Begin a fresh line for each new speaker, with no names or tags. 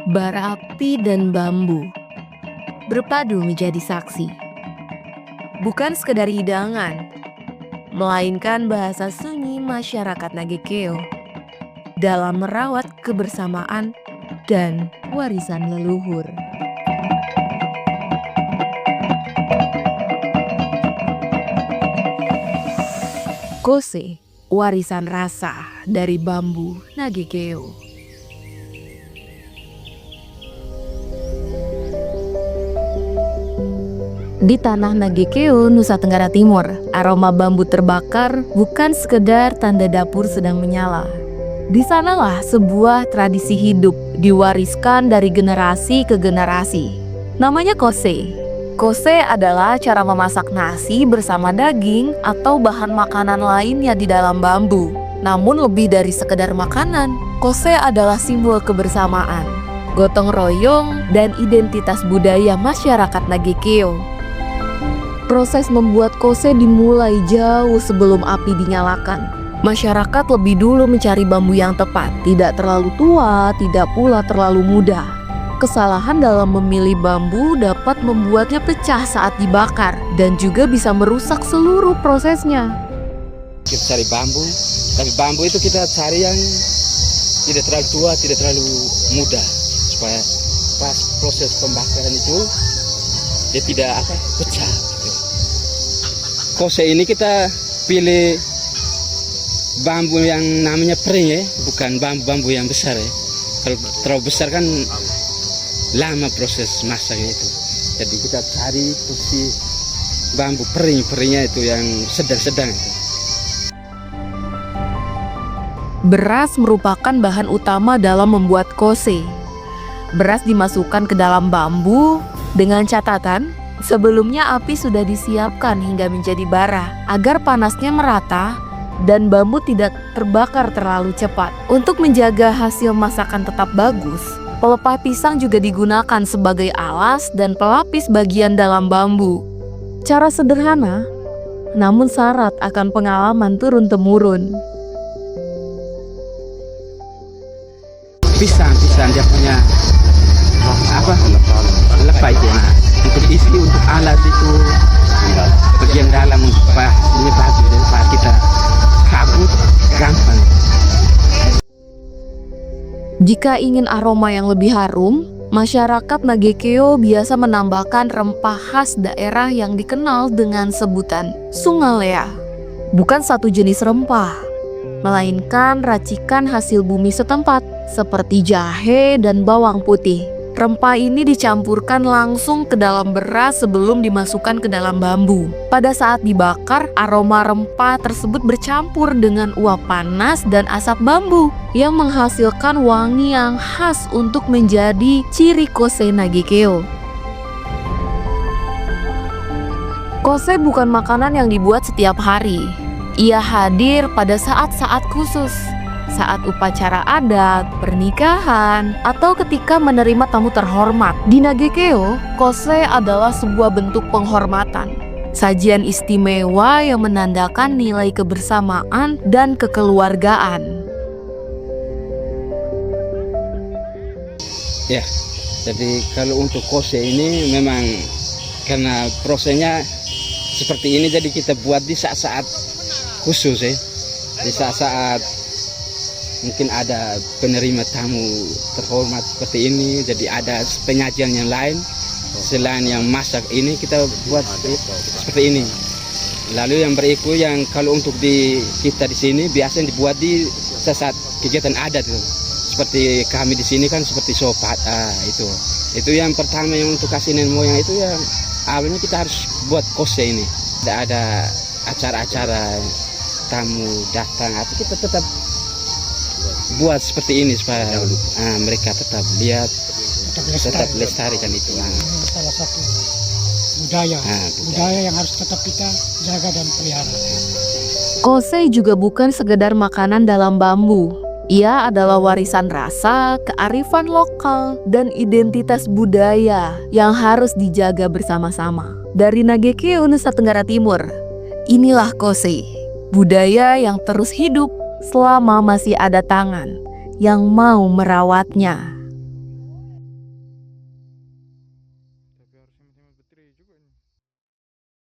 Bara api dan bambu berpadu menjadi saksi. Bukan sekedar hidangan, melainkan bahasa sunyi masyarakat Nagekeo dalam merawat kebersamaan dan warisan leluhur. Kose, warisan rasa dari bambu Nagekeo. Di tanah Nagekeo, Nusa Tenggara Timur, aroma bambu terbakar bukan sekedar tanda dapur sedang menyala. Di sanalah sebuah tradisi hidup diwariskan dari generasi ke generasi. Namanya kose. Kose adalah cara memasak nasi bersama daging atau bahan makanan lainnya di dalam bambu. Namun lebih dari sekedar makanan, kose adalah simbol kebersamaan, gotong royong, dan identitas budaya masyarakat Nagekeo. Proses membuat kose dimulai jauh sebelum api dinyalakan. Masyarakat lebih dulu mencari bambu yang tepat, tidak terlalu tua, tidak pula terlalu muda. Kesalahan dalam memilih bambu dapat membuatnya pecah saat dibakar dan juga bisa merusak seluruh prosesnya.
Kita cari bambu, tapi bambu itu kita cari yang tidak terlalu tua, tidak terlalu muda, supaya pas proses pembakaran itu dia tidak pecah. Kose ini kita pilih bambu yang namanya pering ya, bukan bambu yang besar ya. Kalau terlalu besar kan lama proses masaknya itu. Jadi kita cari posisi bambu peringnya itu yang sedang-sedang itu.
Beras merupakan bahan utama dalam membuat kose. Beras dimasukkan ke dalam bambu dengan catatan sebelumnya api sudah disiapkan hingga menjadi bara agar panasnya merata dan bambu tidak terbakar terlalu cepat. Untuk menjaga hasil masakan tetap bagus, pelepah pisang juga digunakan sebagai alas dan pelapis bagian dalam bambu. Cara sederhana, namun syarat akan pengalaman turun-temurun.
Pisang dia punya lepas itu. Untuk isi, untuk alat itu bagian dalam untuk ini bagus daripada kita kabut gampang.
Jika ingin aroma yang lebih harum, masyarakat Nagekeo biasa menambahkan rempah khas daerah yang dikenal dengan sebutan sungalea. Bukan satu jenis rempah, melainkan racikan hasil bumi setempat seperti jahe dan bawang putih. Rempah ini dicampurkan langsung ke dalam beras sebelum dimasukkan ke dalam bambu. Pada saat dibakar, aroma rempah tersebut bercampur dengan uap panas dan asap bambu yang menghasilkan wangi yang khas untuk menjadi ciri kose Nagekeo. Kose bukan makanan yang dibuat setiap hari. Ia hadir pada saat-saat khusus, saat upacara adat, pernikahan, atau ketika menerima tamu terhormat. Di Nagekeo, kose adalah sebuah bentuk penghormatan, sajian istimewa yang menandakan nilai kebersamaan dan kekeluargaan.
Ya, jadi kalau untuk kose ini memang karena prosesnya seperti ini, jadi kita buat di saat-saat khusus ya, di saat-saat mungkin ada penerima tamu terhormat seperti ini, jadi ada penyajian yang lain selain yang masak ini kita buat seperti ini. Lalu yang berikut yang kalau untuk kita di sini biasanya dibuat di saat kegiatan adat itu. Seperti kami di sini kan seperti sopat, itu yang pertama yang untuk kasih nenek moyang itu yang awalnya kita harus buat kose ini. Tidak ada acara-acara tamu datang, atau kita tetap buat seperti ini supaya mereka tetap lihat, tetap lestarikan itu.
Salah satu budaya yang harus tetap kita jaga dan pelihara.
Kose juga bukan sekedar makanan dalam bambu. Ia adalah warisan rasa, kearifan lokal, dan identitas budaya yang harus dijaga bersama-sama. Dari Nagekeo, Nusa Tenggara Timur, inilah kose, budaya yang terus hidup selama masih ada tangan yang mau merawatnya.
memang baterai juga nih.